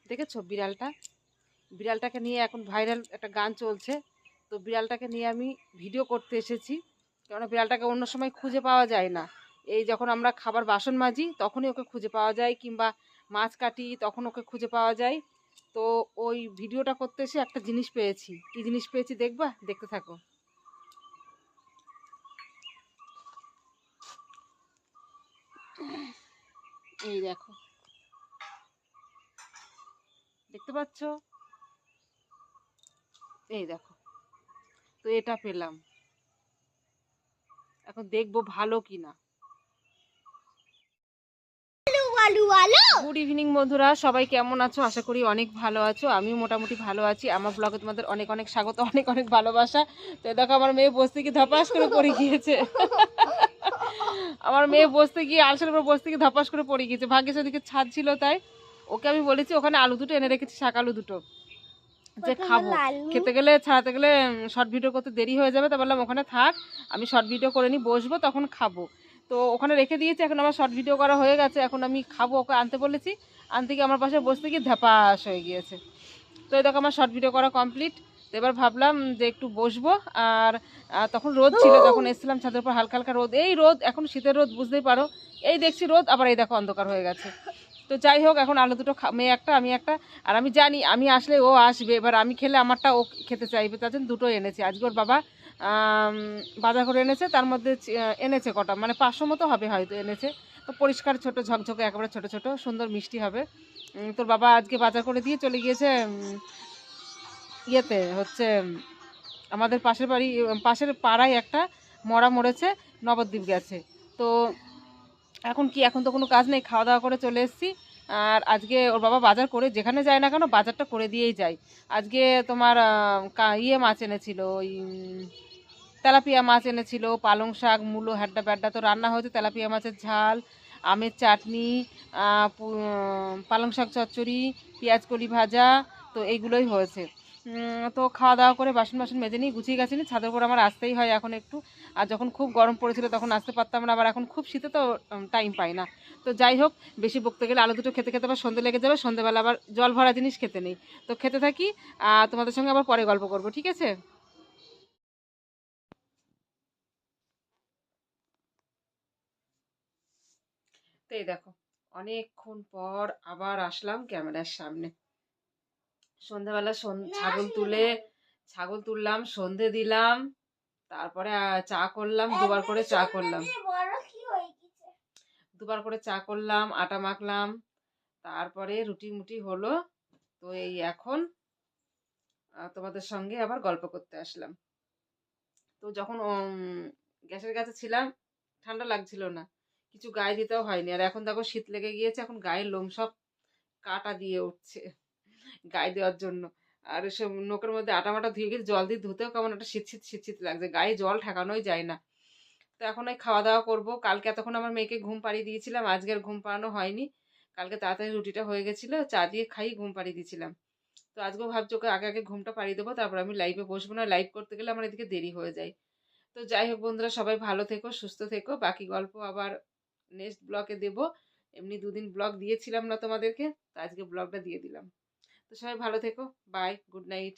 দেখেছো বিড়ালটা? বিড়ালটাকে নিয়ে এখন ভাইরাল একটা গান চলছে। তো বিড়ালটাকে নিয়ে আমি ভিডিও করতে এসেছি, কেননা বিড়ালটাকে অন্য সময় খুঁজে পাওয়া যায় না। এই যখন আমরা খাবার বাসন মাজি তখনই ওকে খুঁজে পাওয়া যায়, কিংবা মাছ কাটি তখন ওকে খুঁজে পাওয়া যায়। তো ওই ভিডিওটা করতে এসে একটা জিনিস পেয়েছি। কি জিনিস পেয়েছি দেখবা? দেখতে থাকো। এই দেখো, দেখতে পাচ্ছ? এই দেখো, তো এটা পেলাম, এখন দেখবো ভালো কিনা। গুড ইভিনিং বন্ধুরা, সবাই কেমন আছো? আশা করি অনেক ভালো আছো। আমিও মোটামুটি ভালো আছি। আমার ব্লগে তোমাদের অনেক অনেক স্বাগত, অনেক অনেক ভালোবাসা। তো দেখো, আমার মেয়ে বসতে গিয়ে ধপাস করে পড়ে গিয়েছে। আমার মেয়ে বসতে গিয়ে আলসের উপর বসতে গিয়ে ধপাস করে পড়ে গিয়েছে। ভাগ্যিস ওদিকে ছাদ ছিল, তাই ওকে আমি বলেছি ওখানে আলু দুটো এনে রেখেছি, শাক আলু দুটো, যে খাবো। খেতে গেলে ছাড়াতে গেলে শর্ট ভিডিও করতে দেরি হয়ে যাবে, তা বললাম ওখানে থাক, আমি শর্ট ভিডিও করে নিই, বসবো তখন খাবো। তো ওখানে রেখে দিয়েছি, এখন আমার শর্ট ভিডিও করা হয়ে গেছে, এখন আমি খাবো। ওকে আনতে বলেছি, আনতে গিয়ে আমার পাশে বসতে গিয়ে ধ্যাপাস হয়ে গিয়েছে। তো এই দেখো, আমার শর্ট ভিডিও করা কমপ্লিট। তো এবার ভাবলাম যে একটু বসবো। আর তখন রোদ ছিল, যখন এসেছিলাম ছাদের উপর হালকা হালকা রোদ, এই রোদ, এখন শীতের রোদ বুঝতেই পারো। এই দেখছি রোদ, আবার এই দেখো অন্ধকার হয়ে গেছে। তো যাই হোক, এখন আলু দুটো মেয়ে একটা আমি একটা, আর আমি জানি আমি আসলে ও আসবে, এবার আমি খেলে আমারটা ও খেতে চাইবে, তার জন্য দুটো এনেছি। আজকে ওর বাবা বাজার করে এনেছে, তার মধ্যে এনেছে কটা, মানে 500 মতো হবে হয়তো এনেছে। তো পরিষ্কার ছোট ঝকঝকে একেবারে ছোট ছোট সুন্দর মিষ্টি হবে। তোর বাবা আজকে বাজার করে দিয়ে চলে গিয়েছে ইয়েতে, হচ্ছে আমাদের পাশের বাড়ি, পাশের পাড়ায় একটা মরা মরেছে, নবদ্বীপ গেছে। তো এখন কি, এখন তো কোনো কাজ নেই, খাওয়া দাওয়া করে চলে এসেছি। আর আজকে ওর বাবা বাজার করে যেখানে যায় না কেন বাজারটা করে দিয়েই যায়। আজকে তোমার ইয়ে মাছ এনেছিল, ওই তেলাপিয়া মাছ এনেছিল, পালং শাক, মূলো, হ্যাড্ডা ব্যাড্ডা, তো রান্না হয়েছে তেলাপিয়া মাছের ঝাল, আমের চাটনি, পালং শাক চচ্চড়ি, পেঁয়াজ কলি ভাজা, তো এইগুলোই হয়েছে। তো খাওয়া দাওয়া করে বাসন বাসন মেজে নিই, গুছিয়ে গেছি, ছাদের উপর আমার আসতেই হয় এখন একটু। আর যখন খুব গরম পড়েছিল তখন আসতে পারতাম না, আবার এখন খুব শীতে তো টাইম পাই না। তো যাই হোক, বেশি বকতে গেলে আলু দুটো খেতে খেতে আবার সন্ধে লেগে যাবে, সন্ধেবেলা আবার জল ভরা জিনিস খেতে নেই। তো খেতে থাকি, তোমাদের সঙ্গে আবার পরে গল্প করবো, ঠিক আছে? তো এই দেখো, অনেকক্ষণ পর আবার আসলাম ক্যামেরার সামনে। সন্ধ্যাবেলা ছাগল তুললাম, সন্ধে দিলাম, তারপরে চা করলাম, দুবার করে চা করলাম, আটা মাখলাম, তারপরে রুটি মুটি হলো। তো এই এখন তোমাদের সঙ্গে আবার গল্প করতে আসলাম। তো যখন গ্যাসের কাছে ছিলাম ঠান্ডা লাগছিল না, কিছু গায়ে দিতেও হয়নি। আর এখন দেখো শীত লেগে গিয়েছে, এখন গায়ের লোম সব কাটা দিয়ে উঠছে গায়ে দেওয়ার জন্য। আর সব নোকের মধ্যে আটা মাটা ধুয়ে গেছে, জল দিয়ে ধুতেও কেমন একটা শীত শীত শীত শীত লাগছে, গায়ে জল ঠেকানোই যায় না। তো এখন ওই খাওয়া দাওয়া করবো। কালকে এতক্ষণ আমার মেয়েকে ঘুম পাড়িয়ে দিয়েছিলাম, আজকে আর ঘুম পাড়ানো হয়নি। কালকে তাড়াতাড়ি রুটিটা হয়ে গেছিলো, চা দিয়ে খাই ঘুম পাড়িয়ে দিয়েছিলাম। তো আজকেও ভাবছি ওকে আগে আগে ঘুমটা পাড়িয়ে দেবো, তারপর আমি লাইভে বসবো, না লাইভ করতে গেলে আমার এদিকে দেরি হয়ে যায়। তো যাই হোক বন্ধুরা, সবাই ভালো থেকো, সুস্থ থেকো। বাকি গল্প আবার নেক্সট ব্লগে দেবো। এমনি 2 দিন ব্লগ দিয়েছিলাম না তোমাদেরকে, তো আজকে ব্লগটা দিয়ে দিলাম। তো সবাই ভালো থেকো, বাই, গুড নাইট।